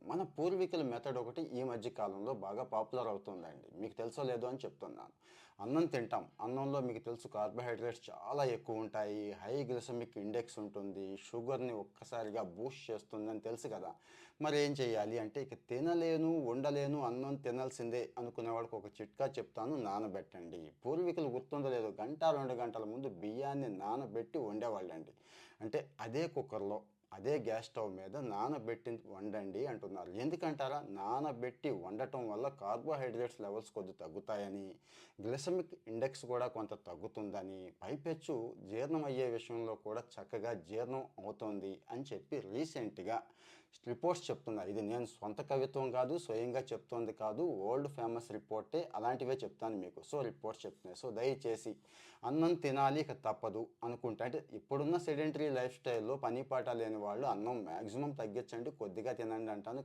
మన పూర్వీకుల మెథడ్ ఒకటి ఈ మధ్య కాలంలో బాగా పాపులర్ అవుతుందండి. మీకు తెలుసో లేదో అని చెప్తున్నాను. అన్నం తింటాం. అన్నంలో మీకు తెలుసు కార్బోహైడ్రేట్స్ చాలా ఎక్కువ ఉంటాయి. హై గ్లిసెమిక్ ఇండెక్స్ ఉంటుంది. షుగర్‌ని ఒక్కసారిగా బూస్ట్ చేస్తుందని తెలుసు కదా! మరి ఏం చేయాలి అంటే ఇక తినలేను, ఉండలేను, అన్నం తినాల్సిందే అనుకునే వాళ్ళకి ఒక చిట్కా చెప్తాను, నానబెట్టండి. పూర్వీకులు గుర్తుందో లేదో గంట, 2 గంటల ముందు బియ్యాన్ని నానబెట్టి వండేవాళ్ళండి. అంటే అదే కుక్కర్‌లో అదే గ్యాస్ స్టవ్ మీద నానబెట్టి వండండి అంటున్నారు. ఎందుకంటారా? నానబెట్టి వండటం వల్ల కార్బోహైడ్రేట్స్ లెవెల్స్ కొద్ది తగ్గుతాయని, గ్లిసమిక్ ఇండెక్స్ కూడా కొంత తగ్గుతుందని, పైపెచ్చు జీర్ణం అయ్యే విషయంలో కూడా చక్కగా జీర్ణం అవుతుంది అని చెప్పి రీసెంట్గా రిపోర్ట్స్ చెప్తున్నాయి. ఇది నేను సొంత కవిత్వం కాదు, స్వయంగా చెప్తోంది కాదు, వరల్డ్ ఫేమస్ రిపోర్టే. అలాంటివే చెప్తాను మీకు. సో రిపోర్ట్స్ చెప్తున్నాయి. సో దయచేసి అన్నం తినాలి ఇక తప్పదు అనుకుంటే, అంటే ఇప్పుడున్న సెడెంటరీ లైఫ్ స్టైల్లో పని పాట లేని వాళ్ళు అన్నం మ్యాక్సిమం తగ్గించండి, కొద్దిగా తినండి అంటాను.